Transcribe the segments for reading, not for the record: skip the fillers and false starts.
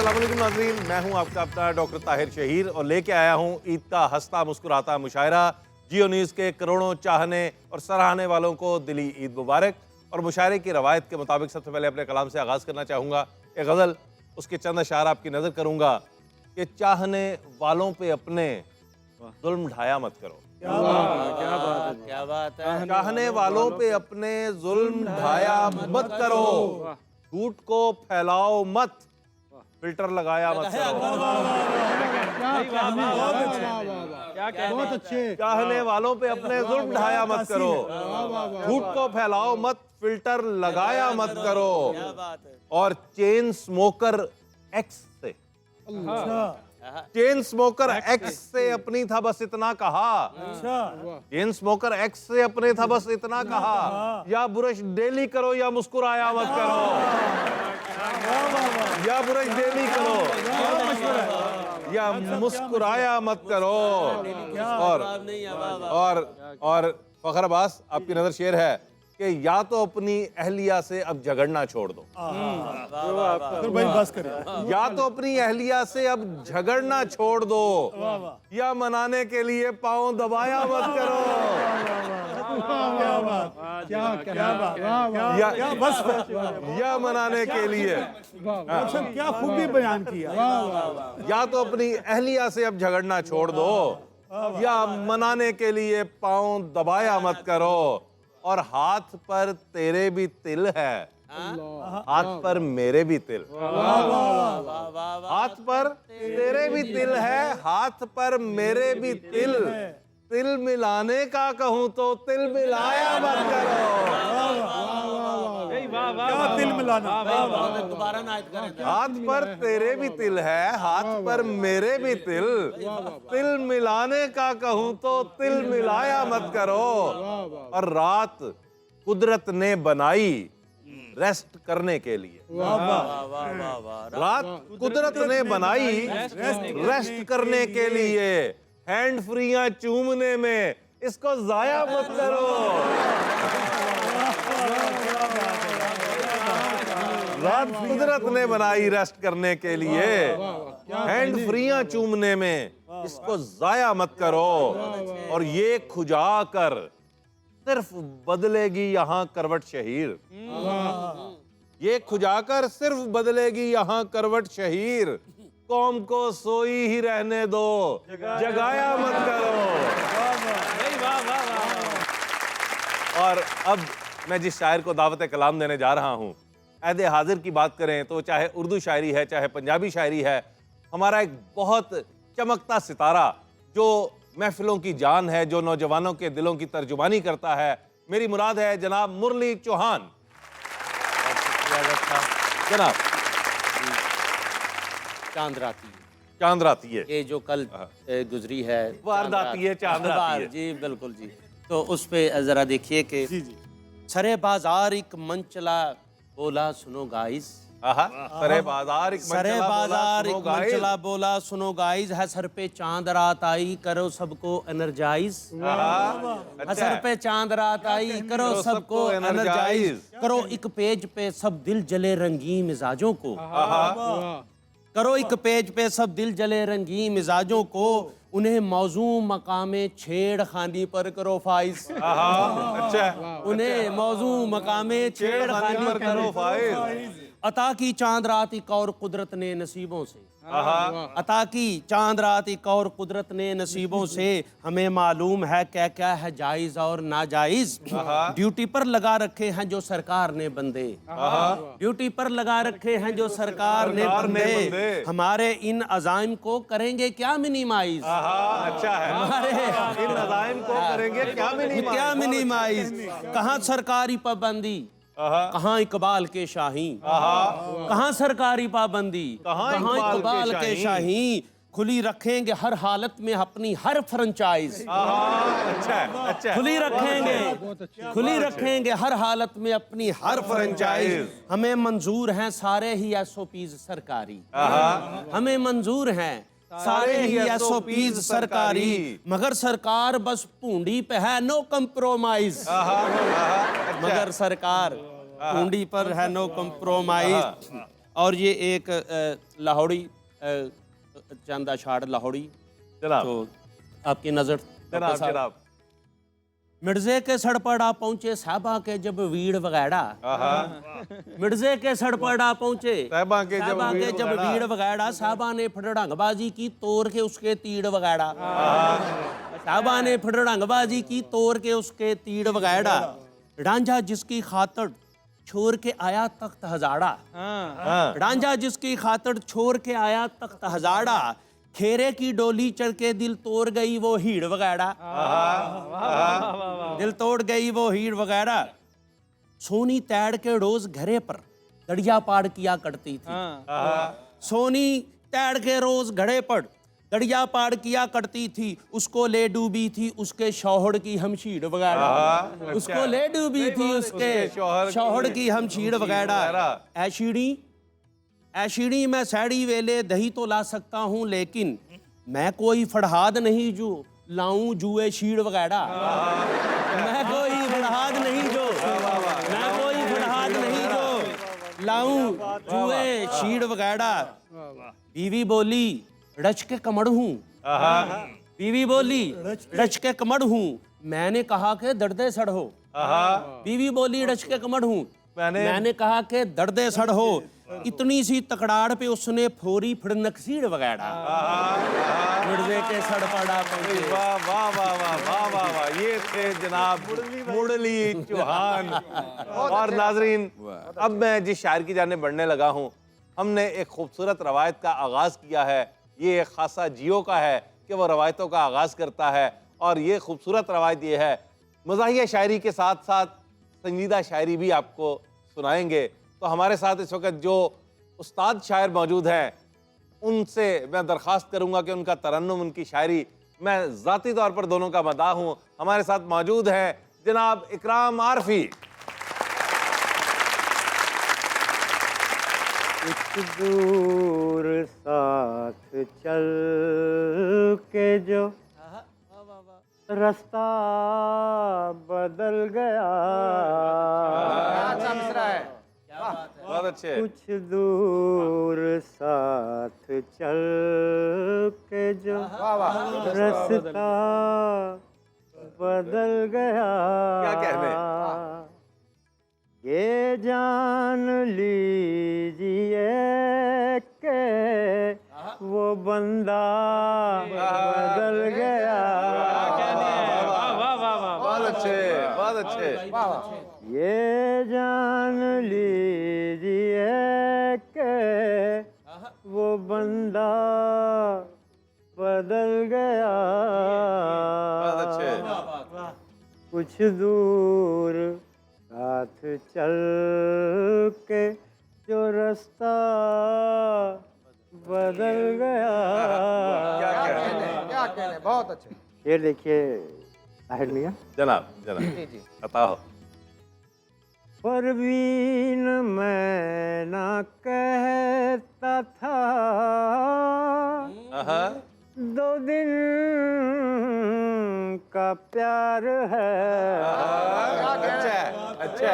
अस्सलाम वालेकुम नाज़रीन, मैं हूं आपका अपना डॉक्टर ताहिर शहीर और लेके आया हूं ईद का हंसता मुस्कुराता मुशायरा। जियो न्यूज़ के करोड़ों चाहने और सराहने वालों को दिली ईद मुबारक। और मुशायरे की रवायत के मुताबिक सबसे पहले अपने कलाम से आगाज़ करना चाहूँगा। एक गज़ल, उसके चंद अशार आपकी नज़र करूँगा कि चाहने वालों पे अपने जुल्म ढाया मत करो। क्या बात है। चाहने वालों पे अपने जुल्म ढाया मत करो, झूठ को फैलाओ मत, फिल्टर लगाया मत करो। बहुत अच्छे। चाहने वालों पे अपने जुल्म ढाया मत करो, झूठ को फैलाओ मत, फिल्टर लगाया मत करो। और चेन स्मोकर एक्स से, चेन स्मोकर एक्स से अपनी था बस इतना कहा, चेन स्मोकर एक्स से अपने था बस इतना कहा, या ब्रश डेली करो या मुस्कुराया मत करो, या ब्रश डेली करो या मुस्कुराया मत करो। और फखर अब्बास, आपकी नजर शेर है कि या तो अपनी अहलिया से अब झगड़ना छोड़ दो, फिर भाई बस करें। या तो अपनी अहलिया से अब झगड़ना छोड़ दो, या मनाने के लिए पाँव दबाया मत करो, क्या बात, क्या बात, या बस या मनाने के लिए, क्या खूबी बयान किया। या तो अपनी अहलिया से अब झगड़ना छोड़ दो, या मनाने के लिए पाँव दबाया मत करो। और हाथ पर तेरे भी तिल है, हाथ पर मेरे भी तिल, हाथ पर तेरे भी तिल है, हाथ पर मेरे भी तिल, तिल मिलाने का कहूं तो तिल मिलाया मत करो। क्या दिल मिलाना। दोबारा नायत करें। हाथ पर तेरे भी तिल है, हाथ पर मेरे भी तिल, तिल मिलाने का कहूं तो तिल मिलाया मत करो। और रात कुदरत ने बनाई रेस्ट करने के लिए, रात कुदरत ने बनाई रेस्ट करने के लिए, हैंड फ्रीयां चूमने में इसको जाया मत करो। रात कुदरत ने बनाई रेस्ट करने के लिए, हैंड फ्रीयां चूमने में इसको जाया मत करो। और ये खुजा कर सिर्फ बदलेगी यहाँ करवट शहीर, ये खुजाकर सिर्फ बदलेगी यहाँ करवट शहीर, कौम को सोई ही रहने दो, जगाया मत करो। और अब मैं जिस शायर को दावत कलाम देने जा रहा हूँ, अहदे हाजिर की बात करें तो चाहे उर्दू शायरी है चाहे पंजाबी शायरी है, हमारा एक बहुत चमकता सितारा जो महफिलों की जान है, जो नौजवानों के दिलों की तर्जुमानी करता है, मेरी मुराद है जनाब मुरली चौहान। जनाब चांद राती, चांद राती है, ये जो कल गुजरी है, वारदाती है, चांद राती है। जी बिल्कुल जी। तो उस पे जरा देखिए कि सरे बाजार एक मंचला बोला सुनो गाइस, सरे बाजार एक मंचला बोला सुनो गाइस, है सर पे चांद रात आई करो सबको एनर्जाइज, सर पे चांद रात आई करो सबको एनर्जाइज, करो एक पेज पे सब दिल जले रंगीन मिजाजों को, करो एक पेज पे सब दिल जले रंगीन मिजाजों को, उन्हें मौजू मकामे छेड़खानी पर करो फाइज, अच्छा, उन्हें मौजू मकामे छेड़खानी पर करो फाइज। अता की चांद रात एक और कुदरत ने नसीबों से, अता की चांद रात एक और कुदरत ने नसीबों से, हमें मालूम है क्या क्या है जायज और नाजायज, ड्यूटी पर लगा रखे हैं जो सरकार ने बंदे, ड्यूटी पर लगा रखे हैं जो सरकार ने बंदे, हमारे इन अजाइम को करेंगे क्या मिनिमाइज, अच्छा है, हमारे इन अजाइम को करेंगे क्या मिनिमाइज, कहाँ सरकारी पाबंदी, कहाँ इकबाल के शाही, कहाँ सरकारी पाबंदी, कहाँ इकबाल के शाही, खुली रखेंगे हर हालत में अपनी हर फ्रेंचाइज, अच्छा, खुली रखेंगे हर हालत में अपनी हर फ्रेंचाइज, हमें मंजूर हैं सारे ही एसओपीज सरकारी, हमें मंजूर हैं सारे ही एसओपीज सरकारी, मगर सरकार बस पूंडी पे है नो कंप्रोमाइज, मगर सरकार पूंडी पर है नो कंप्रोमाइज। और ये एक लाहौरी चंद अशार लाहौरी, जनाब तो आपकी नज़र। जनाब जनाब। मिर्जे के सड़ पर आ पहुंचे साहबा के जब वीड़ वगैड़ा। मिर्जे के सड़ पर आ पहुंचे साहबा के साहबा के जब वीड़ वगैड़ा। साहबा ने फड़ड़ंगबाजी की तोड़ के उसके तीड़ वगैड़ा। साहबा ने फड़ड़ंगबाजी की तोड़ के उसके तीड़ वगैड़ा। रांझा जिसकी खातर छोड़ के आया तख्त हजारा। रांझा जिसकी खातर छोड़ के आया तख्त हजारा। खेरे की डोली चढ़ के दिल तोड़ गई वो हीड़ वगैड़ा। दिल तोड़ गई वो हीड़ वगैरह। सोनी तैड़ के रोज घरे पर दड़िया पाड़ किया करती थी। सोनी तैड़ के रोज घड़े पर दड़िया पाड़ किया करती थी। उसको ले डूबी थी उसके शौहर की हमशीर वगैरह। उसको ले डूबी थी उसके शौहर की हमशीर वगैरह। ऐशीड़ी मैं सैड़ी वेले दही तो ला सकता हूँ, लेकिन मैं कोई फड़हाद नहीं जो लाऊं जुए शीड़ वगैरह। मैं कोई फड़हाद नहीं जो मैं कोई फड़हाद नहीं जो लाऊं जुए शीड़ वगैरह। बीवी बोली रच के कमड़ हूँ। बीवी बोली रच के कमड़ हूँ। मैंने कहा कि दर्दे सड़ हो। बीवी बोली रच के कमड़ हूँ। मैंने कहा कि दर्दे सड़ हो। इतनी सी तकरार पे उसने फोरी फिर नक्सीड़ वगैरह। मिर्जे के सड़ पड़ा पहुंचे। वाह वाह वाह वाह वाह वाह वाह। ये थे जनाब मुरली चौहान। और नाजरीन, अब मैं जिस शायर की जाने बढ़ने लगा हूँ, हमने एक खूबसूरत रवायत का आगाज़ किया है। ये एक खासा जियो का है कि वो रवायतों का आगाज़ करता है। और ये खूबसूरत रवायत ये है, मज़ाहिया शायरी के साथ साथ संजीदा शायरी भी आपको सुनाएंगे। तो हमारे साथ इस वक्त जो उस्ताद शायर मौजूद हैं, उनसे मैं दरख्वास्त करूंगा कि उनका तरन्नुम, उनकी शायरी, मैं ज़ाती तौर पर दोनों का मदाह हूँ। हमारे साथ मौजूद हैं जनाब इकराम आरफी। कुछ दूर साथ चल के जो रास्ता बदल गया। बहुत अच्छे। कुछ दूर साथ चल के जो रास्ता बदल गया। क्या कहने। ये जान लीजिए कि वो बंदा बदल गया। बहुत अच्छे बहुत अच्छे। ये जान लीजिए कि वो बंदा बदल गया। बहुत अच्छे। कुछ दूर साथ चल के जो रास्ता बदल गया। क्या कहने। बहुत अच्छे। ये देखिए ताहिर मियां। जनाब जनाब पता हो। परवीन मैं ना कहता था दो दिन का प्यार है। अच्छा।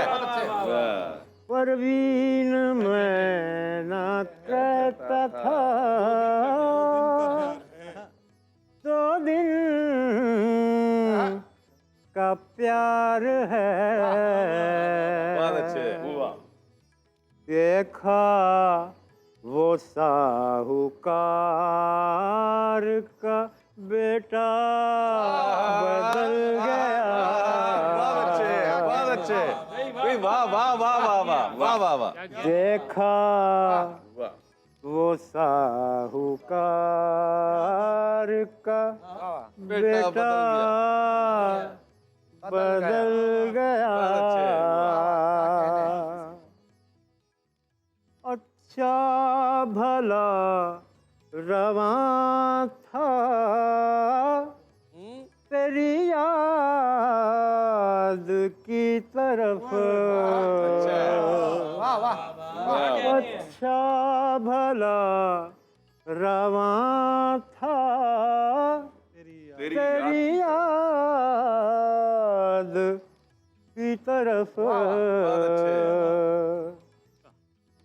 परवीन मैं ना कहता था दो दिन का प्यार है। बहुत अच्छे। देखा वो साहूकार का बेटा बदल गया। बहुत अच्छे बहुत अच्छे। वाह वाह वाह वाह वाह वाह वाह वाह। देखा वो साहूकार का बेटा बदल गया। अच्छा भला रवां था तेरी याद की तरफ। अच्छा भला रवां था तेरी याद की तरफ।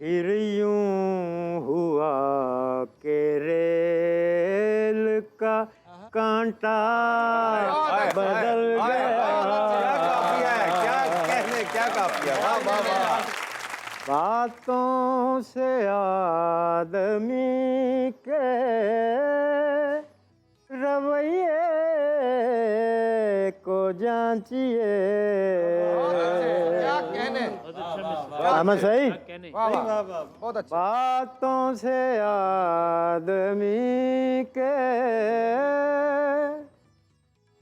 फिर यूं हुआ के रेल का कांटा बदल गया। क्या काफिया है, क्या कहने, क्या काफिया, वाह वाह वाह। बातों से आदमी के रवैये को जांचिए। क्या कहने, मैं सही? बहुत अच्छा। बातों से आदमी के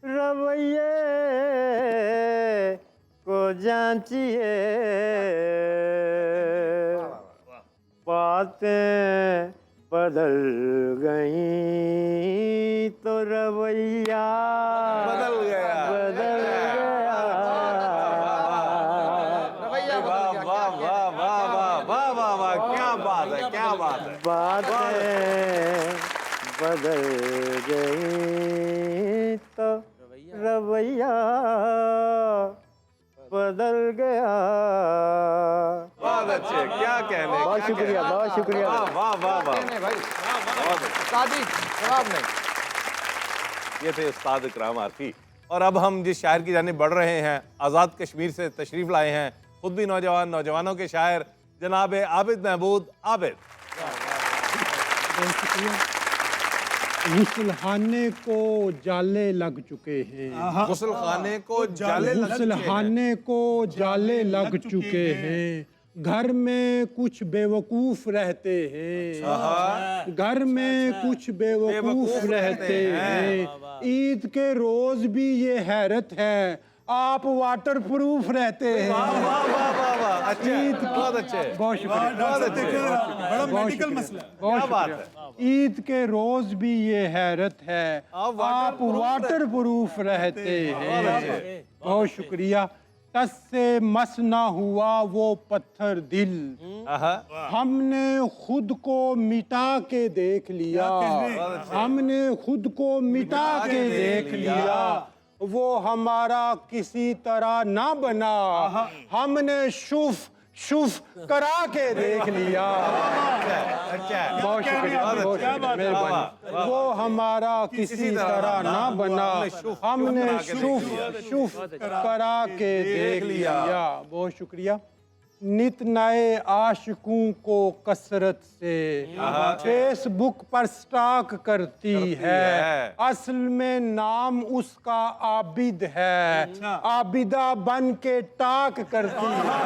रवैये को जांचिए। बातें बदल गई तो रवैया बदल गया, बदल गया। रवैया बदल वाह गया, वाह क्या वाह वाह वाह वाह वाह वाह, क्या बात है, क्या बात है। बातें बदल गई तो रवैया बदल गया। बहुत अच्छे, क्या कहने, बहुत क्या शुक्रिया, कहने। बहुत शुक्रिया। वाह वाह वाह वाह। कहने भाई, बहुत अच्छे। शादी जवाब नहीं। ये थे उस्ताद इकराम आरफी। और अब हम जिस शायर की जानिब बढ़ रहे हैं, आज़ाद कश्मीर से तशरीफ़ लाए हैं खुद भी नौजवान, नौजवानों के शायर जनाब आबिद महमूद आबिद। गुसलखाने को जाले लग चुके हैं, गुस्ल खाने को जाले लग चुके हैं। गुसलखाने को जाले लग चुके हैं। घर में कुछ बेवकूफ रहते हैं, घर में कुछ बेवकूफ रहते हैं। ईद के रोज भी ये हैरत है, आप वाटर प्रूफ रहते हैं। वाह वाह वाह वाह वाह, अच्छे, बहुत अच्छे, बहुत शुक्रिया, बहुत अच्छे, बड़ा मेडिकल मसला है। क्या बात है। ईद के रोज भी ये हैरत है, आप आप वाटर प्रूफ रहते हैं। बहुत शुक्रिया। तस से मस ना हुआ वो पत्थर दिल, हमने खुद को मिटा के देख लिया, हमने खुद को मिटा के देख लिया। वो हमारा किसी तरह ना बना, हमने शुफ करा के देख लिया। बहुत शुक्रिया, बहुत शुक्रिया, मेहरबानी। वो हमारा किसी तरह ना बना, हमने शुफ करा के देख लिया। बहुत शुक्रिया। नित नए आशिकों को कसरत से फेसबुक पर स्टॉक करती है, असल में नाम उसका आबिद है, आबिदा बन के टाक करती है।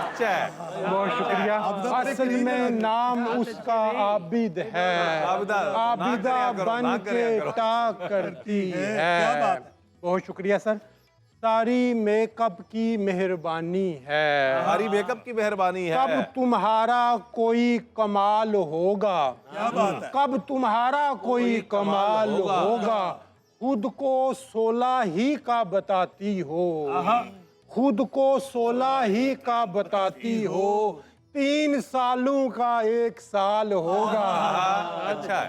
अच्छा है। बहुत शुक्रिया। असल में नाम उसका आबिद है, आबिदा बन के टाक करती है। बहुत शुक्रिया सर। सारी मेकअप की मेहरबानी है, हमारी मेकअप की मेहरबानी है। कब तुम्हारा कोई कमाल होगा, क्या बात है। कब तुम्हारा कोई कमाल होगा। खुद को 16 ही का बताती हो, खुद को 16 ही का बताती हो। 3 सालों का 1 साल होगा। अच्छा है।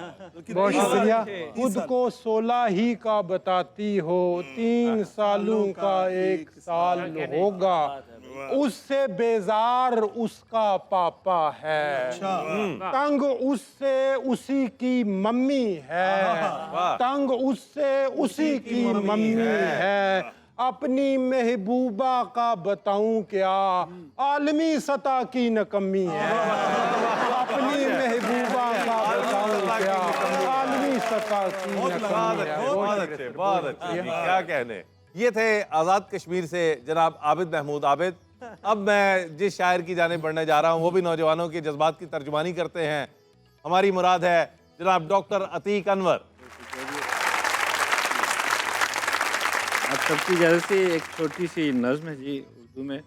बहुत शुक्रिया। खुद को 16 ही का बताती हो, 3 सालों का 1 साल होगा। उससे बेजार उसका पापा है, तंग उससे उसी की मम्मी है, तंग उससे उसी की मम्मी है। अपनी महबूबा का बताऊं क्या, आलमी सतह की नकम्मी है। अपनी महबूबा का बताऊं क्या, आलमी सतह की नकम्मी है। बहुत अच्छे, बहुत अच्छे, क्या कहने। ये थे आज़ाद कश्मीर से जनाब आबिद महमूद आबिद। अब मैं जिस शायर की जानिब बढ़ने जा रहा हूँ वो भी नौजवानों के जज्बात की तर्जुमानी करते हैं। हमारी मुराद है जनाब डॉक्टर अतीक अनवर। आप सबकी इजाज़त से एक छोटी सी नज़्म है जी उर्दू में।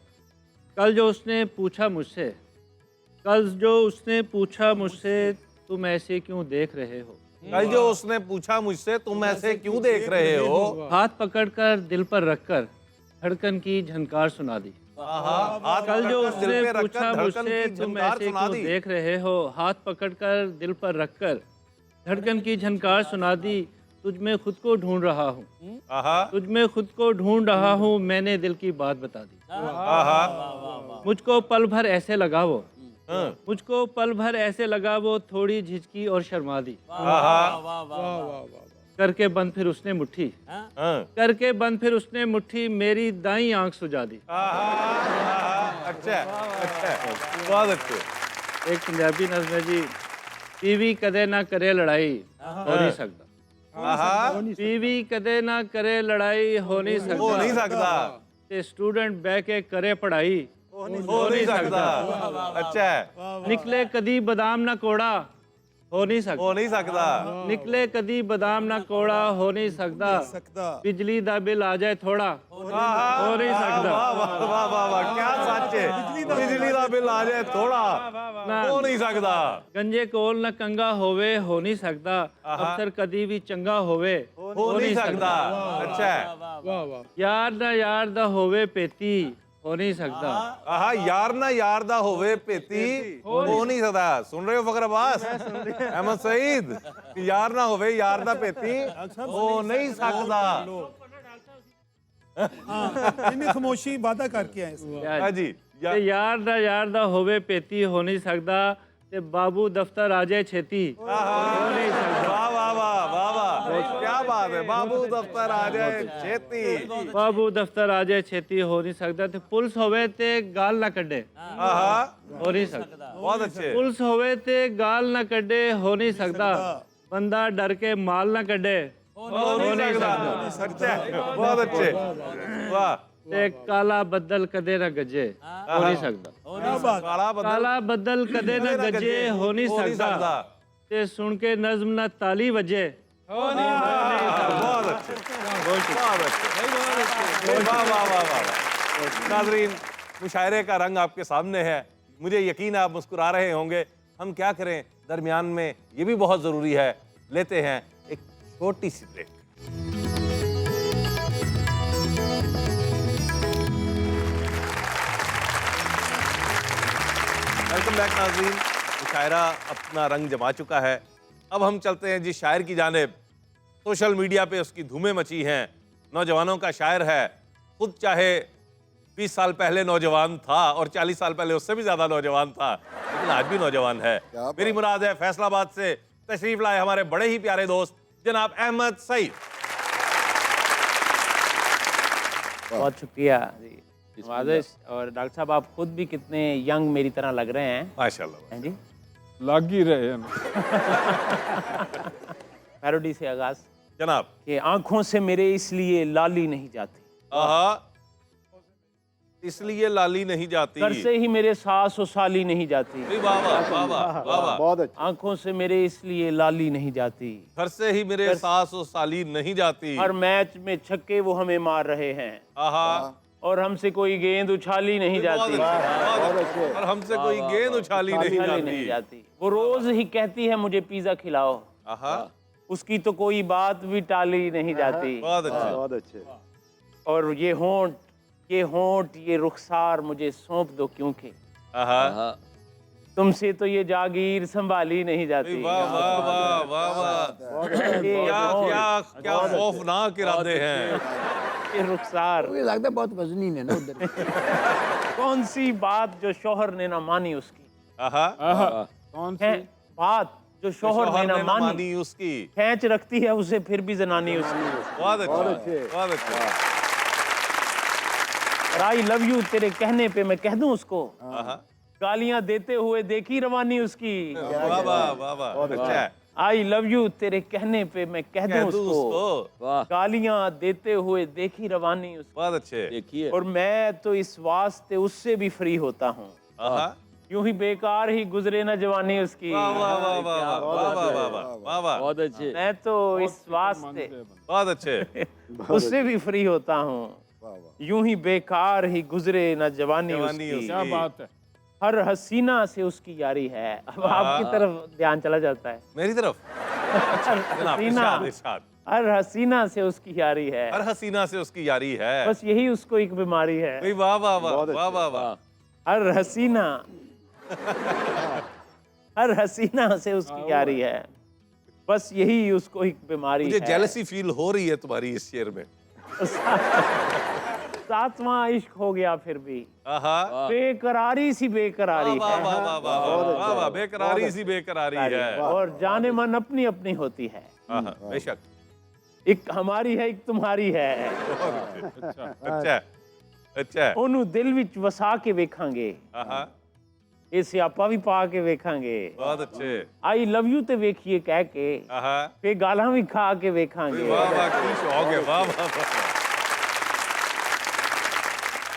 कल जो उसने पूछा मुझसे तुम ऐसे क्यों देख रहे हो, कल जो उसने पूछा मुझसे तुम ऐसे क्यों देख रहे हो, हाथ पकड़कर दिल पर रखकर धड़कन की झनकार सुना दी। कल जो उसने पूछा मुझसे तुम ऐसे क्यों देख रहे हो, हाथ पकड़कर दिल पर रखकर धड़कन की झनकार सुना दी। तुझ में खुद को ढूंढ रहा हूँ, तुझ में खुद को ढूंढ रहा हूँ, मैंने दिल की बात बता दी। मुझको पल भर ऐसे लगाओ, मुझको पल भर ऐसे लगा वो थोड़ी झिझकी और शर्मा दी। करके बंद फिर उसने मुट्ठी, करके बंद फिर उसने मुट्ठी, मेरी दाईं आंख सुझा दी। अच्छा अच्छा, बहुत अच्छे। एक पंजाबी नज़्म है जी, पीवी कदे ना करे लड़ाई हो नहीं सकता, पीवी कदे ना करे लड़ाई हो नहीं सकता, हो नहीं सकता, ते स्टूडेंट बह के करे पढ़ाई हो नहीं सकता। अच्छा है, निकले कदी बादाम ना कोड़ा हो नहीं सकता, हो नहीं सकता। निकले कदी बादाम ना कोड़ा हो नहीं सकता, बिजली दा बिल आ जाए थोड़ा हो नहीं सकता, वाह वाह वाह वाह वाह, क्या सच है। बिजली का बिल आ जाए थोड़ा, हो नहीं सकता। गंजे कोल न कंगा होवे हो नहीं सकता, अफसर कदी भी चंगा होवे हो नहीं सकता। अच्छा है, यार ना यार दा होवे पेती हो नहीं सकता, आहा, यार ना यार दा होवे पेती हो नहीं सकता। सुन रहे हो फखर अब्बास, अहमद सईद, यार ना होवे यार दा पेती हो नहीं सकता। इन्हें खामोशी वादा करके आए इसमें। हाँ जी, ते यार ना यार दा होवे पेती हो नहीं सकता, ते बाबू दफ्तर आ जाए छेती हो नहीं सकता, वाह वाह वाह वाह वाह, क्या बात है। बाबू दफ्तर आ जाए छेती, बाबू दफ्तर आ जाए छेती हो नहीं सकता, ते पुलिस होवे ते गाल ना कड्डे आहा, हो नहीं सकता, बहुत अच्छे। पुलिस होवे ते गाल ना कड्डे हो नहीं सकता, बंदा डर के माल ना कड्डे हो नहीं सकता। अच्छा है, बहुत अच्छे, वाह। ते काला बदल कदे ना गजे हो नहीं सकता, काला बदल कदे ना गजे हो नहीं सकता, ते सुन के नज्म ना ताली वजे बहुत अच्छे, बहुत अच्छे, वाह वाह वाह वाह। नाज़रीन, मुशायरे का रंग आपके सामने है, मुझे यकीन है आप मुस्कुरा रहे होंगे। हम क्या करें, दरमियान में ये भी बहुत ज़रूरी है, लेते हैं एक छोटी सी ब्रेक। वेलकम बैक नाज़रीन। मुशायरा अपना रंग जमा चुका है, अब हम चलते हैं जिस शायर की जानिब। सोशल मीडिया पे उसकी धूमें मची हैं, नौजवानों का शायर है, खुद चाहे 20 साल पहले नौजवान था और 40 साल पहले उससे भी ज़्यादा नौजवान था, लेकिन आज भी नौजवान है। मेरी मुराद है फैसलाबाद से तशरीफ लाए हमारे बड़े ही प्यारे दोस्त जनाब अहमद सईद। बहुत शुक्रिया जी नवाज़िश। और डॉक्टर साहब, आप खुद भी कितने यंग मेरी तरह लग रहे हैं। माशाल्लाह। हैं जी, लग ही रहे हैं। पैरोडी से आगाज जनाब। कि आंखों से मेरे इसलिए लाली नहीं जाती, आहा, इसलिए लाली नहीं जाती, घर से ही मेरे सास और साली नहीं जाती, वाह वाह वाह वाह वाह वाह। बहुत अच्छा। आंखों से मेरे इसलिए लाली नहीं जाती, घर से ही मेरे सास और साली नहीं जाती, हर मैच में छक्के वो हमें मार रहे हैं, आहा, और हमसे कोई गेंद उछाली नहीं जाती, और हमसे कोई गेंद उछाली नहीं जाती। वो रोज ही कहती है मुझे पिज्जा खिलाओ, आहा, उसकी तो कोई बात भी टाली नहीं जाती। बहुत अच्छा, बहुत अच्छे। और ये होंठ ये रुखसार मुझे सौंप दो, क्योंकि आहा, तुमसे तो ये जागीर संभाली नहीं जाती। वाह वाह वाह वाह वाह, ये क्या होंठ, क्या क्या खौफनाक इरादे हैं। ये रुखसार, मुझे लगता है बहुत वजनी है ना उधर। कौन सी बात जो शोहर ने ना मानी उसकी, आहा, कौन है बात जो शोहर ने ना मानी उसकी, खींच रखती है उसे फिर भी जनानी उसकी। बहुत अच्छे, बहुत अच्छे। और आई लव यू तेरे कहने पे मैं कह दूं उसको, आहा, गालियां देते हुए देखी रवानी उसकी। वाह वाह वाह वाह, अच्छा है। आई लव यू तेरे कहने पे मैं कह दूं उसको, गालियां देते हुए देखी रवानी उसकी। बहुत अच्छे। और मैं तो इस वास्ते उससे भी फ्री होता हूँ, आहा, यूं ही बेकार ही गुजरे ना जवानी उसकी। वाह वाह वाह वाह वाह वाह वाह वाह वाह वाह, बहुत अच्छे। मैं तो इस वास्ते बहुत अच्छे। उससे भी फ्री होता हूँ, यूं ही बेकार ही गुजरे न जवानी उसकी। क्या बात है। हर हसीना से उसकी यारी है। अब आपकी तरफ ध्यान चला जाता है। मेरी तरफ, जनाब, इरशाद, इरशाद। हर हसीना से उसकी यारी है, हर हसीना से उसकी यारी है, बस यही उसको एक बीमारी है। भाई वाह वाह वाह वाह वाह वाह। हर हसीना हर हसीना से उसकी यारी है, बस यही उसको एक बीमारी मुझे है। जेलसी फील हो रही है तुम्हारी इस शेर में। 7वां इश्क हो गया फिर भी, आहा, बेकरारी सी बेकरारी वाह है, वाह वाह वाह वाह वाह, बेकरारी सी बेकरारी है। और जाने मन अपनी अपनी होती है, आहा, बेशक, एक हमारी है एक तुम्हारी है, अच्छा है, अच्छा है। ओनू दिल विच वसा के वेखांगे, आहा, ਇਹ ਸਿਆਪਾ ਵੀ ਪਾ ਕੇ ਵੇਖਾਂਗੇ, बहुत अच्छे, ਆਈ ਲਵ ਯੂ ਤੇ ਵੇਖੀਏ ਕਹਿ ਕੇ, आहा, ਫੇ ਗਾਲਾਂ ਵੀ ਖਾ ਕੇ ਵੇਖਾਂਗੇ, वाह वाह, की शौक है, वाह वाह वाह,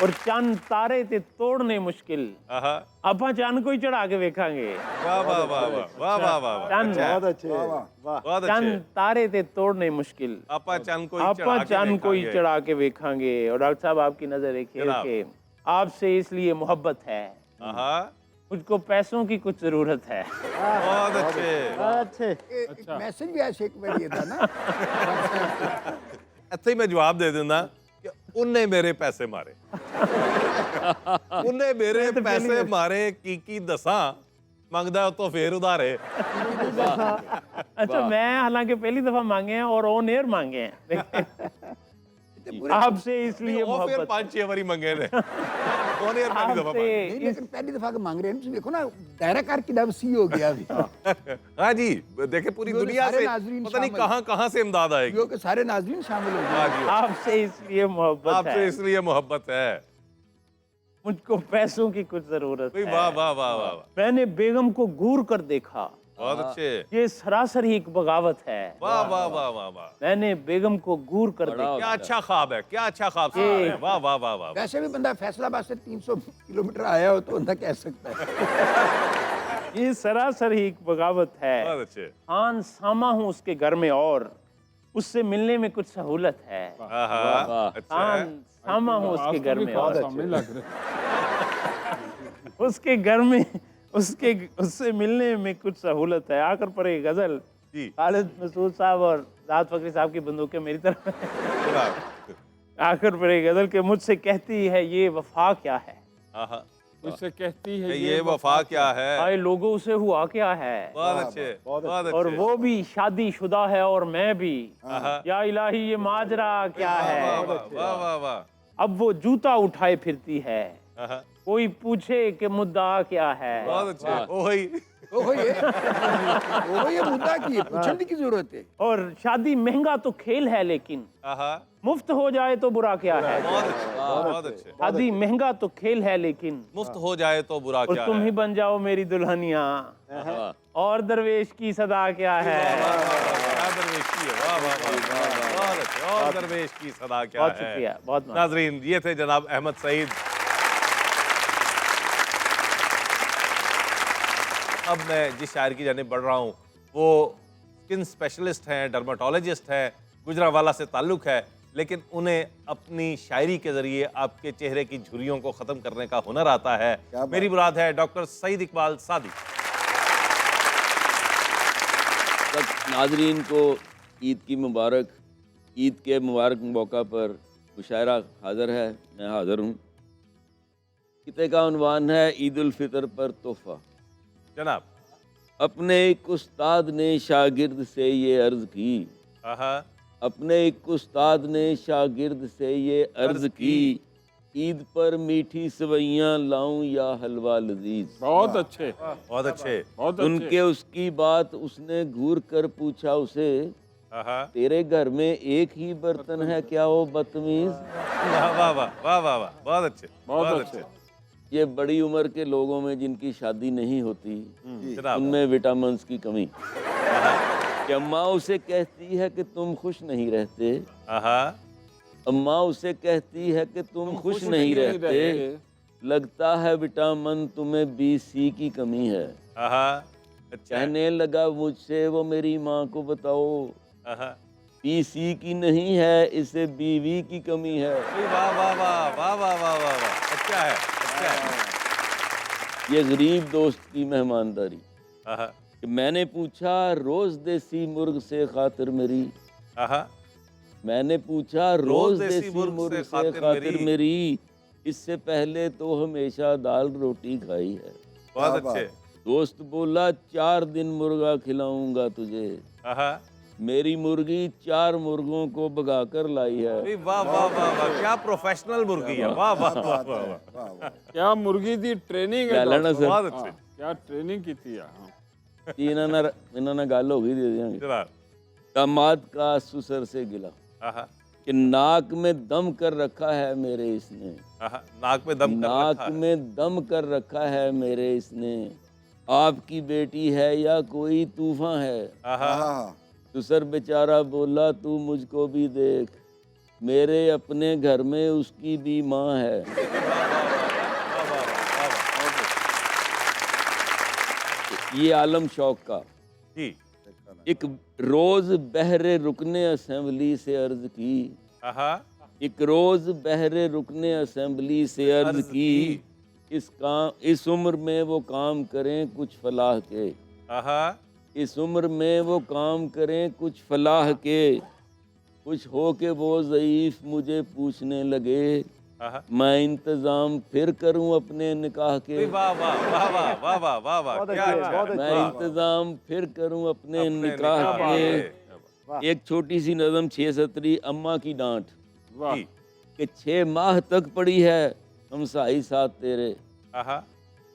ਔਰ ਚੰਨ ਤਾਰੇ ਤੇ ਤੋੜਨੇ ਮੁਸ਼ਕਿਲ, आहा, ਆਪਾਂ ਚੰਨ ਕੋਈ ਚੜਾ ਕੇ ਵੇਖਾਂਗੇ, वाह वाह वाह वाह वाह वाह वाह, चंद अच्छा है, बहुत अच्छे बहुत अच्छे। ਚੰਨ ਤਾਰੇ ਤੇ ਤੋੜਨੇ ਮੁਸ਼ਕਿल, आपा चंद कोई ਆਪਾਂ चढ़ा के चंद कोई देखांगे। चढ़ा के देखेंगे। और डॉक्टर साहब आपकी नजर रखिए जनाब। कि आपसे इसलिए मोहब्बत है, आहा, मुझको पैसों की कुछ जरूरत है, बहुत अच्छे। अच्छे एक मैसेज भी ऐसे एक बार ये था ना, ਇੱਥੇ ਹੀ ਮੈਂ ਜਵਾਬ ਦੇ ਦਿੰਦਾ ਕਿ ਉਹਨੇ ਮੇਰੇ ਪੈਸੇ ਮਾਰੇ, ਉਹਨੇ ਮੇਰੇ ਪੈਸੇ ਮਾਰੇ, ਕੀ ਦੱਸਾਂ, ਮੰਗਦਾ ਉਹ ਤੋਂ ਫੇਰ ਉਧਾਰੇ। अच्छा मैं हालांकि पहली दफा मांगे हैं और ऑन एयर मांगे हैं आपसे, इसलिए ਉਹ ਫਿਰ मोहब्बत 5-6 ਵਾਰੀ ਮੰਗੇ ਨੇ, ਉਹਨੇ ਯਾਰ ਪਹਿਲੀ ਦਫਾ आपसे नहीं लेकिन पहली दफा के मांग रहे हैं, देखो ना दायरा कार की डब सी हो गया अभी, हाँ जी, देखे पूरी ये दुनिया सारे से नाज़रीन पता नहीं शामिल। कहाँ से इमदाद आएगी। जो कि सारे नाज़रीन शामिल हो हाँ गए। जी, आपसे इसलिए मोहब्बत आपसे है, इसलिए मोहब्बत है। मुझको पैसों की कुछ जरूरत भाई है। वाह वाह वाह वाह वाह, मैंने बेगम को घूर कर देखा, बहुत अच्छे, ये सरासर ही एक बगावत है, वाह वाह वाह वाह वाह, मैंने बेगम को घूर कर देखा, क्या अच्छा ख्वाब है, क्या अच्छा ख्वाब सुना रहे हैं। वाह वाह वाह वाह, वैसे भी बंदा फैसलाबाद से 300 किलोमीटर आया हो तो बंदा कह सकता है। ये सरासर ही एक बगावत है। बहुत अच्छे, खान सामा हूँ उसके घर में और उससे मिलने में कुछ सहूलत है, आहा, अच्छा है, खान सामा हूँ उसके घर में और सामने लग रहे उसके घर में उससे मिलने में कुछ सहूलत है। आकर पर एक गजल जी, खालिद मसूद साहब और राहत फकरी साहब की बंदूकें मेरी तरफ है। पूरा, आखिर पर एक गजल के मुझसे कहती है ये वफा क्या है, आहा, उससे कहती है ये वफा क्या है। आए लोगों से हुआ क्या है, बहुत अच्छे, बहुत और अच्छे, वो भी शादीशुदा है और मैं भी, आहा, या इलाही ये माजरा क्या वाह है, वाह वाह वाह, अब वो जूता उठाए फिरती है, आहा, कोई पूछे कि मुद्दा क्या है, बहुत अच्छे, ओ भाई, ओहो ये मुद्दा की है, पूछने की जरूरत है। और शादी महंगा तो खेल है लेकिन आहा, मुफ्त हो जाए तो बुरा क्या है, बहुत अच्छे, बहुत अच्छे, शादी महंगा तो खेल है लेकिन, मुफ्त हो जाए तो बुरा और क्या तुम है। ही बन जाओ मेरी दुल्हनिया, और दरवेश की सदा क्या है। क्या दरवेश की है, वाह वाह वाह वाह, बहुत अच्छे, और दरवेश की सदा क्या बहुत है। शुक्रिया, बहुत बहुत। नाजरीन, ये थे जनाब अहमद सईद। अब मैं जिस शायर की जानिब बढ़ रहा हूँ वो स्किन स्पेशलिस्ट हैं, डर्माटोलॉजिस्ट हैं, गुजरांवाला से ताल्लुक़ है, लेकिन उन्हें अपनी शायरी के ज़रिए आपके चेहरे की झुर्रियों को ख़त्म करने का हुनर आता है। मेरी मुराद है डॉक्टर सईद इकबाल सादी। सब नाजरीन को ईद की मुबारक। ईद के मुबारक मौका पर मुशायरा हाज़िर है, मैं हाज़िर हूँ। किते का उन्वान है ईद उल फितर पर तोहफ़ा। जनाब, अपने एक उस्ताद ने शागिर्द से ये अर्ज़ की, आहा, अपने एक उस्ताद ने शागिर्द से ये अर्ज़ की, ईद पर मीठी सवैयाँ लाऊं या हलवा लजीज। बहुत अच्छे, बहुत अच्छे, बहुत उनके उसकी बात उसने घूर कर पूछा उसे, आहा, तेरे घर में एक ही बर्तन है क्या वो बदतमीज। वाह वाह वाह वाह वाह वाह, बहुत अच्छे, बहुत अच्छे, ये बड़ी उम्र के लोगों में जिनकी शादी नहीं होती, जनाब, उनमें विटामिन की कमी। कि अम्मा उसे कहती है कि तुम खुश नहीं रहते, आहा, अम्मा उसे कहती है कि तुम खुश नहीं रहते, लगता है विटामिन तुम्हें BC की कमी है। आहा, अच्छा, कहने लगा मुझसे वो मेरी माँ को बताओ, आहा, BC की नहीं है इसे बीवी की कमी है। वाह वाह वाह वाह वाह वाह वाह वाह, अच्छा है, अच्छा है, ये गरीब दोस्त की मेहमानदारी। आहा, कि मैंने पूछा रोज देसी मुर्ग से खातिर मेरी, आहा, मैंने पूछा रोज देसी मुर्ग से खातिर मेरी, इससे पहले तो हमेशा दाल रोटी खाई है। बहुत अच्छे, दोस्त बोला 4 दिन मुर्गा खिलाऊंगा तुझे, आहा, मेरी मुर्गी 4 मुर्गों को भगा कर लाई है। अरे वाह वाह वाह वाह, क्या प्रोफेशनल मुर्गी है, वाह वाह वाह वाह वाह, क्या मुर्गी दी ट्रेनिंग है गल है ना सर? बहुत अच्छे क्या ट्रेनिंग की थी इन्होंने गल हो गई दे देंगे। जनाब। दामाद का ससुर से गिला आहा, कि नाक में दम कर रखा है मेरे इसने, आहा, नाक में दम कर रखा नाक है। में दम कर रखा है मेरे इसने, आपकी बेटी है या कोई तूफान है। आहा, ससुर बेचारा बोला तू मुझको भी देख, मेरे अपने घर में उसकी भी माँ है। ये आलम शौक का। जी। एक रोज बहरे रुकने असेंबली से अर्ज की, आहा, एक रोज बहरे रुकने असेंबली से अर्ज की, इस उम्र में वो काम करें कुछ फलाह के, आहा, इस उम्र में वो काम करें कुछ फलाह के, कुछ हो के वो ज़ईफ मुझे पूछने लगे, आहा। मैं इंतज़ाम फिर करूं अपने निकाह के, वाह वाह वाह वाह वाह वाह वाह वाह, क्या अच्छा, मैं इंतज़ाम फिर करूं अपने निकाह के। एक छोटी सी नज़म 6 सतरी अम्मा की डांट जी। कि 6 माह तक पड़ी है हमसाई साथ तेरे, आहा,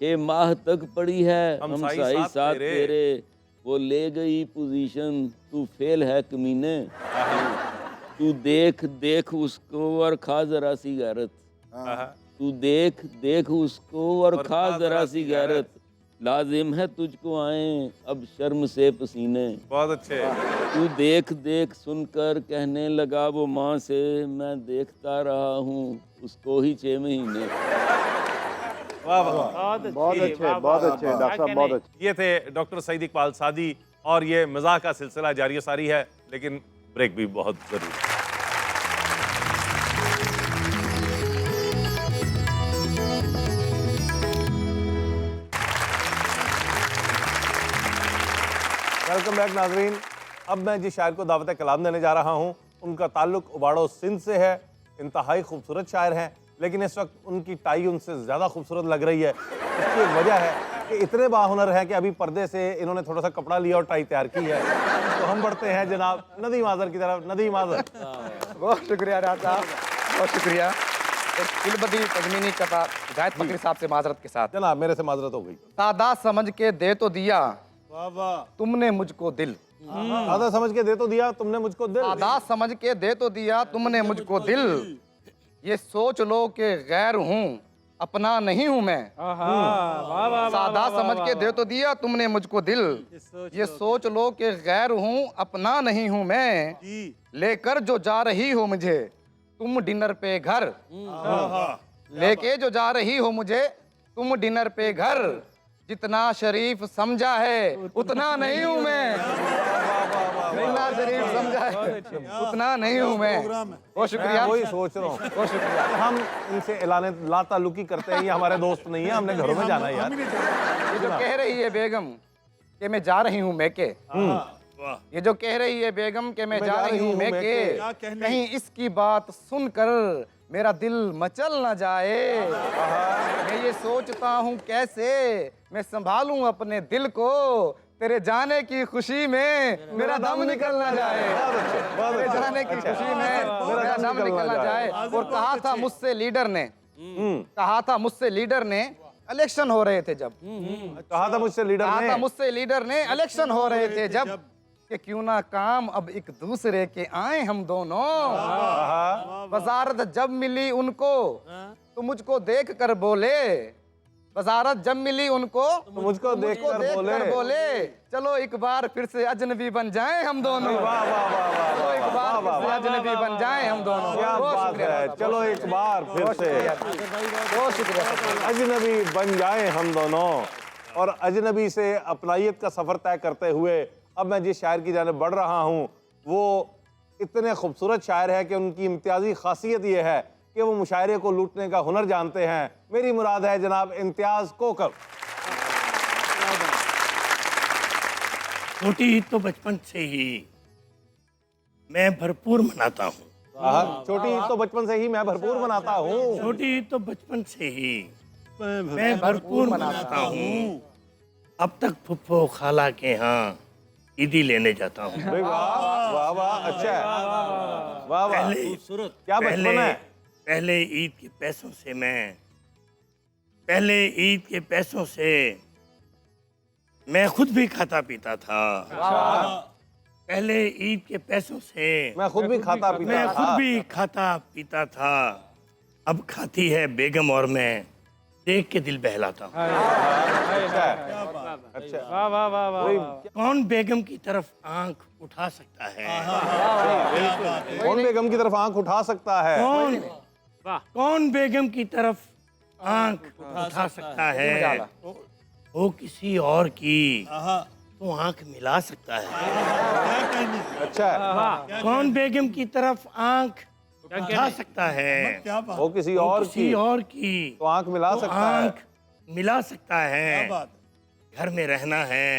6 माह तक पड़ी है हमसाई हमसाई साथ साथ तेरे। तेरे, वो ले गई पोजीशन तू फेल है कमीने, तू देख देख उसको और खा जरा सी गैरत, आहा, तू देख देख उसको और खा जरा सी गैरत, लाजिम है तुझको आए अब शर्म से पसीने, बहुत अच्छे। तू देख देख सुनकर कहने लगा वो माँ से, मैं देखता रहा हूँ उसको ही 6 महीने। वाह वाह, बहुत अच्छे डॉक्टर साहब, बहुत अच्छे। ये थे डॉक्टर सईद इकबाल सादी और ये मज़ाक का सिलसिला जारी सारी है, लेकिन ब्रेक भी बहुत जरूरी है। वेलकम बैक नाजरीन। अब मैं जिस शायर को दावत कलाम देने जा रहा हूँ उनका ताल्लुक उबाड़ो सिंध से है। इंतहाई खूबसूरत शायर हैं, लेकिन इस वक्त उनकी टाई उनसे ज़्यादा खूबसूरत लग रही है। इसकी एक वजह है कि इतने बाहुनर हैं कि अभी पर्दे से इन्होंने थोड़ा सा कपड़ा लिया और टाई तैयार की है। तो हम बढ़ते हैं जनाब नदीम आज़र की तरफ। नदीम आज़र। बहुत शुक्रिया राज साहब, बहुत शुक्रिया। एक दिलबदी तजमीनी कथा जायद फकीर साहब से माजरत के साथ। जनाब मेरे से माजरत हो गई। सादा समझ के दे तो दिया वाह वाह, तुमने मुझको दिल, आधा समझ के दे तो दिया तुमने मुझको दिल। सादा समझ के दे तो दिया तुमने मुझको दिल, ये सोच लो कि गैर हूँ अपना नहीं हूँ मैं। सादा समझ के दे तो दिया तुमने मुझको दिल, ये सोच लो कि गैर हूँ अपना नहीं हूँ मैं, लेकर जो जा रही हो मुझे तुम डिनर पे घर, लेके जो जा रही हो मुझे तुम डिनर पे घर, जितना शरीफ समझा है उतना नहीं हूँ मैं, जितना शरीफ समझा है उतना नहीं हूँ मैं। बहुत शुक्रिया। वही सोच रहा हूँ बहुत शुक्रिया। हम इनसे ऐलान ला ताल्लुकी करते हैं, ये हमारे दोस्त नहीं है, हमने घरों में जाना है यार। ये जो कह रही है बेगम कि मैं जा रही हूँ मैके, ये जो कह रही है बेगम कि मैं जा रही हूँ मैके, कहीं इसकी बात सुनकर मेरा दिल मचल न जाए। मैं ये सोचता हूँ कैसे मैं संभालूं अपने दिल को, तेरे जाने की खुशी में मेरा दम निकल ना जाए, तेरे जाने की खुशी में मेरा दम निकल ना जाए। और कहा था मुझसे लीडर ने, कहा था मुझसे लीडर ने, इलेक्शन हो रहे थे जब, कहा था मुझसे लीडर कहा ने, था मुझसे लीडर ने इलेक्शन हो रहे थे जब, कि क्यों ना काम अब एक दूसरे के आए हम दोनों। वजारत जब मिली उनको तो मुझको देख कर बोले, वजारत जब मिली उनको तो मुझको देख कर बोले, चलो एक बार फिर से अजनबी बन जाएं हम दोनों, चलो एक बार फिर से अजनबी बन जाएं हम दोनों। क्या बात है, चलो एक बार फिर से बहुत शुक्रिया। अजनबी बन जाएं हम दोनों। और अजनबी से अपनाइयत का सफर तय करते हुए अब मैं जिस शायर की जानिब बढ़ रहा हूँ वो इतने खूबसूरत शायर है कि उनकी इम्तियाजी खासियत ये है कि वो मुशायरे को लूटने का हुनर जानते हैं। मेरी मुराद है जनाब इम्तियाज कोकर। छोटी ईद तो बचपन से ही मैं भरपूर मनाता हूँ। छोटी ईद तो बचपन से ही मैं भरपूर मनाता हूँ। छोटी ईद तो बचपन से ही मैं भरपूर मनाता हूँ। अब तक फुफ्फो खाला के यहाँ ईदी लेने जाता हूँ। अरे वाह वाह वाह, अच्छा है, वाह वाह, क्या बचपन है। पहले ईद के पैसों से मैं खुद भी खाता पीता था। पहले ईद के पैसों से मैं खुद भी खाता पीता था। अब खाती है बेगम और मैं देख के दिल बहलाता हूँ। अच्छा, वाह वाह वाह वाह। कौन बेगम की तरफ आंख उठा सकता है? कौन बेगम की तरफ आंख उठा सकता है? कौन बेगम की तरफ आंख उठा सकता है? वो किसी और की तो आंख मिला सकता है। अच्छा, कौन बेगम की तरफ आंख उठा सकता है? वो किसी और की तो आंख मिला सकता है। आंख मिला सकता है। घर में रहना है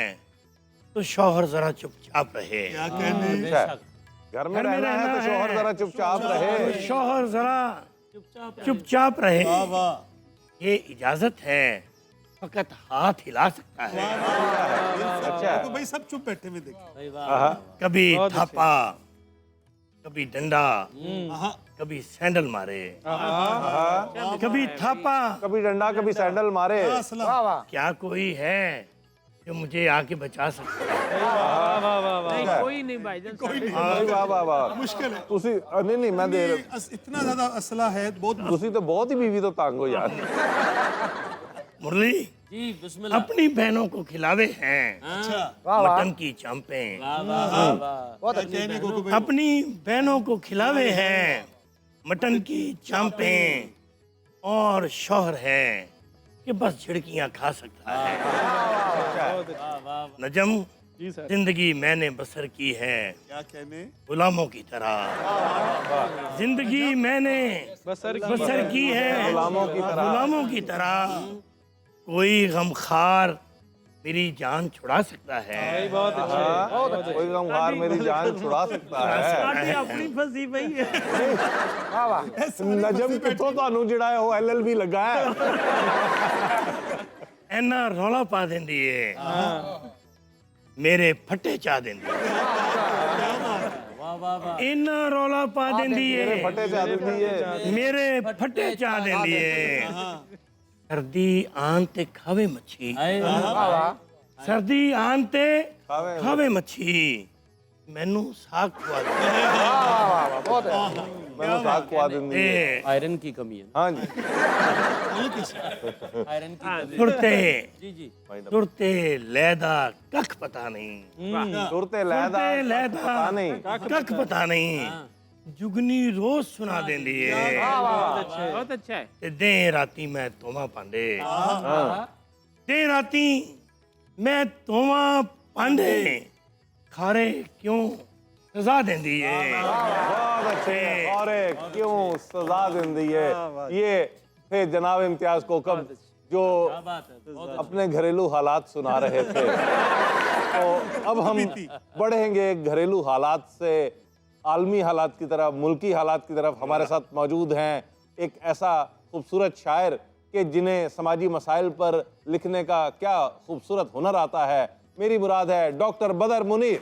तो शौहर जरा चुपचाप रहे। अच्छा, घर में रहना है तो शौहर जरा चुपचाप रहे। शौहर जरा चुपचाप रहे, ये इजाजत है। फकत हाथ हिला सकता है। अच्छा, तो भाई सब चुप बैठे हुए देखे। कभी थापा, कभी डंडा, कभी सैंडल मारे। कभी थापा, कभी डंडा, कभी सैंडल मारे। क्या कोई है जो मुझे आके बचा सकता है? नहीं कोई नहीं भाईजान, वाह वाह वाह, मुश्किल है। तुसी नहीं मैं दे इतना ज्यादा असला है, बहुत तुसी तो बहुत ही बीवी तो तंग हो यार। मुरली जी बिस्मिल्लाह। अपनी बहनों को खिलावे हैं मटन की चांपें। अपनी बहनों को खिलावे हैं मटन की चांपें, और शौहर है कि बस झिड़कियां खा सकता है। नजम, जिंदगी मैंने बसर की है क्या कहने, गुलामों की तरह। जिंदगी मैंने बसर की है गुलामों की तरह। कोई गमखार मेरी जान छुड़ा सकता है। बहुत अच्छा। कोई गमखार मेरी जान छुड़ा सकता है। अपनी फंसी पई है। नजम किथों ਤੁਹਾਨੂੰ ਜਿਹੜਾ ਹੈ ਉਹ LLB ਲੱਗਾ ਹੈ। ਐਨਾ ਰੌਲਾ ਪਾ ਦਿੰਦੀ ਏ, ਮੇਰੇ ਫੱਟੇ ਚਾ ਦਿੰਦੀ ਏ। ਇੰਨਾ ਰੌਲਾ ਪਾ ਦਿੰਦੀ ਏ, ਮੇਰੇ ਫੱਟੇ ਚਾ ਦਿੰਦੀ ਏ। ਮੇਰੇ ਫੱਟੇ ਚਾ ਦਿੰਦੀ ਏ। सर्दी आन ते खावे मच्छी, सर्दी आन ते खावे मच्छी। मैनू साग खवा दे। मैनू साग खवा देंदी है। आयरन की कमी है। हाँ जी, आयरन की तुरते जी जी तुरते लैदा कख पता नहीं। तुरते लैदा पता नहीं। कख पता नहीं। जुगनी रोज सुना देंदी है। बहुत अच्छा है। ते दे राती मैं तोमा पांडे, दे राती मैं तोमा पांडे, खारे क्यों सजा देंदी है। बहुत अच्छे। और क्यों सजा देंदी है। ये थे जनाब इम्तियाज कोकब जो अपने घरेलू हालात सुना रहे थे। तो अब हम बढ़ेंगे घरेलू हालात से आलमी हालात की तरफ, मुल्की हालात की तरफ। हमारे साथ मौजूद हैं एक ऐसा खूबसूरत शायर कि जिन्हें समाजी मसाइल पर लिखने का क्या खूबसूरत हुनर आता है। मेरी मुराद है डॉक्टर बदर मुनीर।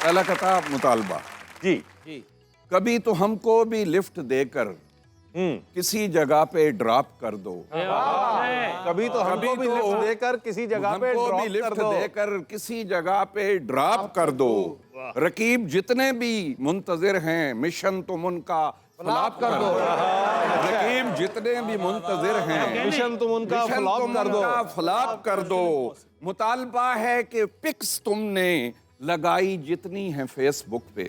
पहला कथा मुतालबा। जी, कभी तो हमको भी लिफ्ट देकर किसी जगह पे ड्रॉप कर दो। कभी तो हमको भी लिफ्ट देकर किसी जगह पे किसी जगह पे ड्रॉप कर दो। रकीब जितने भी मुंतजिर हैं मिशन तुम उनका फ्लॉप कर दो। रकीब जितने भी मुंतजिर हैं मिशन तुम उनका फ्लॉप कर दो। मुतालबा है कि पिक्स तुमने लगाई जितनी है फेसबुक पे।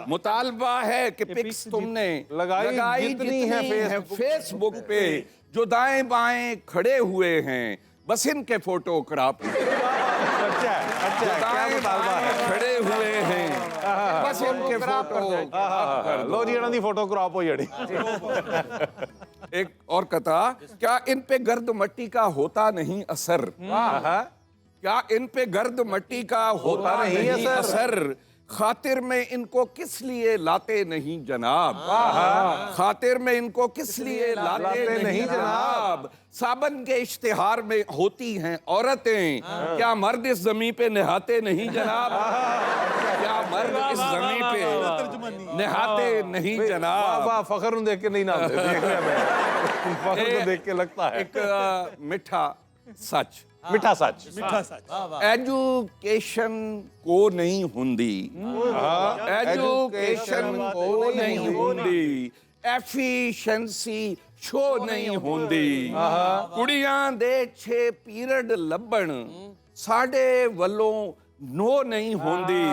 मुतालबा है कि पिक्स तुमने लगाई जितनी है फेसबुक पे। जो दाएं बाएं खड़े हुए हैं बस इनके फोटो क्रॉप। दाएं बाएं खड़े हुए हैं बस इनके फोटो। लो जी इन्हां दी फोटो क्रॉप हो जानी। एक और कथा, क्या इन पे गर्द मट्टी का होता नहीं असर। क्या इन पे गर्द मट्टी का होता नहीं असर। खातिर में इनको किस लिए लाते नहीं जनाब, खातिर में इनको किस लिए लाते नहीं जनाब। साबन के इश्तिहार में होती हैं औरतें, क्या मर्द इस जमीन पे नहाते नहीं जनाब, क्या मर्द इस जमीन पे नहाते नहीं जनाब। वाह, फखर देख के नहीं नाम देख रहे मैं, फखर को देख के लगता है। एक मीठा सच, मिठा सच, मिठा सच। एजुकेशन को नहीं हुंदी, एजुकेशन को नहीं हुंदी, एफिशिएंसी शो नहीं हुंदी। कुड़ियां दे 6 पीरियड लब्बण साडे वल्लों नो नहीं होंदी,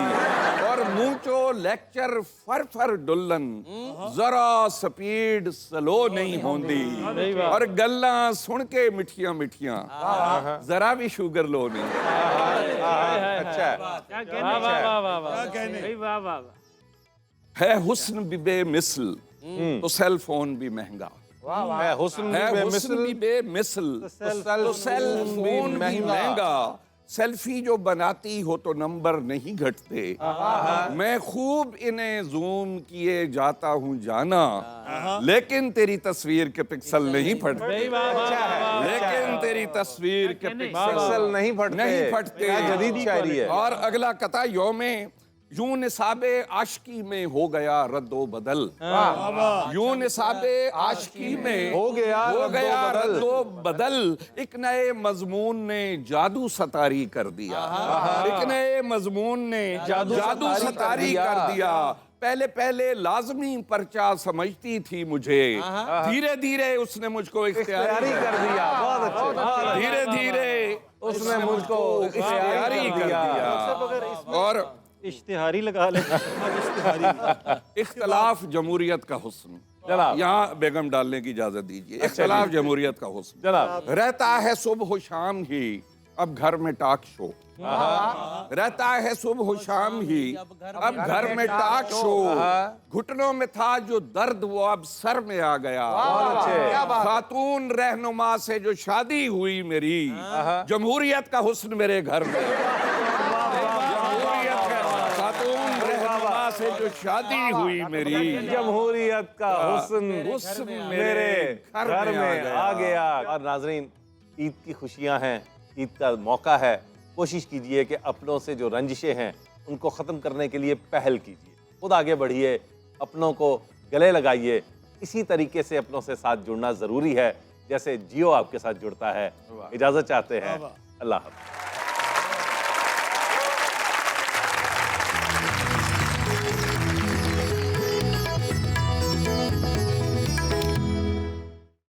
और मूंचो लेक्चर फर डुल्लन जरा स्पीड स्लो नहीं होंदी, और गल्ला सुन के मिठियां मिठियां जरा भी शुगर लो नहीं। अच्छा है हुस्न भी बेमिसल तो सेल फोन भी महंगा, है हुस्न है हुस्न भी बेमिसल तो सेल फोन भी महंगा। सेल्फी जो बनाती हो तो नंबर नहीं घटते, मैं खूब इन्हें जूम किए जाता हूँ जाना, लेकिन तेरी तस्वीर के पिक्सल नहीं फटते, लेकिन तेरी तस्वीर के पिक्सल नहीं फटते। क्या जदीद शायरी है। और अगला कता योमे यूं निसाबे आशिकी में हो गया रद्दो बदल, यूं निसाबे आशिकी में हो गया रद्दो बदल। एक नए मजमून ने जादू सतारी कर दिया, एक नए मजमून ने जादू सतारी कर दिया। पहले पहले लाजमी पर्चा समझती थी मुझे, धीरे धीरे उसने मुझको इख्तियारी कर दिया। बहुत अच्छे। धीरे धीरे उसने मुझको इख्तियारी कर दिया। और इश्तिहारी लगा ले। इख्तलाफ जमहूरियत का हुस्न, जनाब यहाँ बेगम डालने की इजाजत दीजिए। इख्तलाफ जमहूरियत का हुस्न जनाब रहता है सुबह शाम ही, अब घर में टॉक शो रहता है सुबह शाम ही, अब घर में टॉक शो। घुटनों में था जो दर्द वो अब सर में आ गया। खातून रहनुमा से जो शादी हुई मेरी, जमहूरियत का हुस्न मेरे घर में, से जो शादी हुई मेरी, जमहूरियत का हुस्न मेरे घर में आ गया। और नाजरीन, ईद की खुशियां हैं, ईद का मौका है, कोशिश कीजिए कि अपनों से जो रंजिशें हैं उनको ख़त्म करने के लिए पहल कीजिए, खुद आगे बढ़िए, अपनों को गले लगाइए। इसी तरीके से अपनों से साथ जुड़ना ज़रूरी है, जैसे जियो आपके साथ जुड़ता है। इजाज़त चाहते हैं, अल्लाह हाफ़िज़।